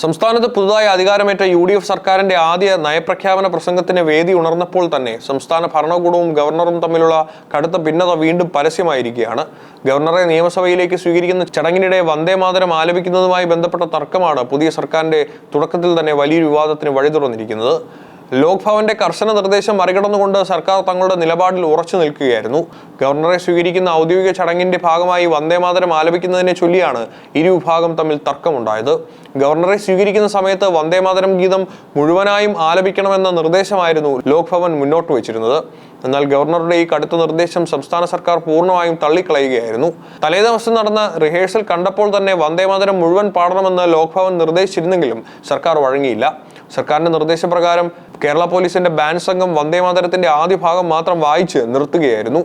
സംസ്ഥാനത്ത് പുതുതായി അധികാരമേറ്റ UDF സർക്കാരിന്റെ ആദ്യ നയപ്രഖ്യാപന പ്രസംഗത്തിന് വേദി ഉണർന്നപ്പോൾ തന്നെ സംസ്ഥാന ഭരണകൂടവും ഗവർണറും തമ്മിലുള്ള കടുത്ത ഭിന്നത വീണ്ടും പരസ്യമായിരിക്കുകയാണ്. ഗവർണറെ നിയമസഭയിലേക്ക് സ്വീകരിക്കുന്ന ചടങ്ങിനിടെ വന്ദേമാതരം ആലപിക്കുന്നതുമായി ബന്ധപ്പെട്ട തർക്കമാണ് പുതിയ സർക്കാരിന്റെ തുടക്കത്തിൽ തന്നെ വലിയൊരു വിവാദത്തിന് വഴി തുറന്നിരിക്കുന്നത്. ലോക്ഭവന്റെ കർശന നിർദ്ദേശം മറികടന്നുകൊണ്ട് സർക്കാർ തങ്ങളുടെ നിലപാടിൽ ഉറച്ചു നിൽക്കുകയായിരുന്നു. ഗവർണറെ സ്വീകരിക്കുന്ന ഔദ്യോഗിക ചടങ്ങിന്റെ ഭാഗമായി വന്ദേമാതരം ആലപിക്കുന്നതിനെ ചൊല്ലിയാണ് ഇരുവിഭാഗം തമ്മിൽ തർക്കമുണ്ടായത്. ഗവർണറെ സ്വീകരിക്കുന്ന സമയത്ത് വന്ദേമാതരം ഗീതം മുഴുവനായും ആലപിക്കണമെന്ന നിർദ്ദേശമായിരുന്നു ലോക്ഭവൻ മുന്നോട്ട് വെച്ചിരുന്നത്. എന്നാൽ ഗവർണറുടെ ഈ കടുത്ത നിർദ്ദേശം സംസ്ഥാന സർക്കാർ പൂർണ്ണമായും തള്ളിക്കളയുകയായിരുന്നു. തലേദിവസം നടന്ന റിഹേഴ്സൽ കണ്ടപ്പോൾ തന്നെ വന്ദേമാതരം മുഴുവൻ പാടണമെന്ന് ലോക്ഭവൻ നിർദ്ദേശിച്ചിരുന്നെങ്കിലും സർക്കാർ വഴങ്ങിയില്ല. സർക്കാരിന്റെ നിർദ്ദേശപ്രകാരം കേരള പോലീസിന്റെ ബാൻഡ് സംഘം വന്ദേമാതരത്തിന്റെ ആദ്യ ഭാഗം മാത്രം വായിച്ച് നിർത്തുകയായിരുന്നു.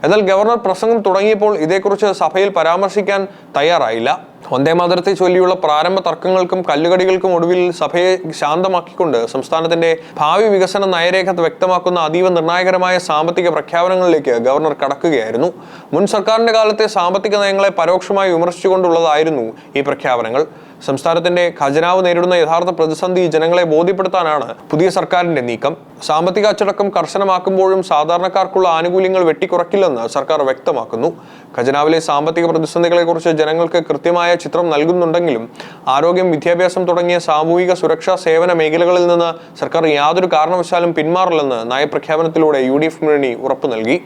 എന്നാൽ ഗവർണർ പ്രസംഗം തുടങ്ങിയപ്പോൾ ഇതേക്കുറിച്ച് സഭയിൽ പരാമർശിക്കാൻ തയ്യാറായില്ല. വന്ദേമാതരത്തെ ചൊല്ലിയുള്ള പ്രാരംഭ തർക്കങ്ങൾക്കും കല്ലുകടികൾക്കും ഒടുവിൽ സഭയെ ശാന്തമാക്കിക്കൊണ്ട് സംസ്ഥാനത്തിന്റെ ഭാവി വികസന നയരേഖ വ്യക്തമാക്കുന്ന അതീവ നിർണായകരമായ സാമ്പത്തിക പ്രഖ്യാപനങ്ങളിലേക്ക് ഗവർണർ കടക്കുകയായിരുന്നു. മുൻ സർക്കാരിന്റെ കാലത്തെ സാമ്പത്തിക നയങ്ങളെ പരോക്ഷമായി വിമർശിച്ചുകൊണ്ടുള്ളതായിരുന്നു ഈ പ്രഖ്യാപനങ്ങൾ. സംസ്ഥാനത്തിന്റെ ഖജനാവ് നേരിടുന്ന യഥാർത്ഥ പ്രതിസന്ധി ജനങ്ങളെ ബോധ്യപ്പെടുത്താനാണ് പുതിയ സർക്കാരിന്റെ നീക്കം. സാമ്പത്തിക അച്ചടക്കം കർശനമാക്കുമ്പോഴും സാധാരണക്കാർക്കുള്ള ആനുകൂല്യങ്ങൾ വെട്ടിക്കുറയ്ക്കില്ലെന്ന് സർക്കാർ വ്യക്തമാക്കുന്നു. ഖജനാവിലെ സാമ്പത്തിക പ്രതിസന്ധികളെക്കുറിച്ച് ജനങ്ങൾക്ക് കൃത്യമായ ചിത്രം നൽകുന്നുണ്ടെങ്കിലും ആരോഗ്യം, വിദ്യാഭ്യാസം തുടങ്ങിയ സാമൂഹിക സുരക്ഷാ സേവന മേഖലകളിൽ നിന്ന് സർക്കാർ യാതൊരു കാരണവശാലും പിന്മാറില്ലെന്ന് നയപ്രഖ്യാപനത്തിലൂടെ UDF മുന്നണി ഉറപ്പു നൽകി.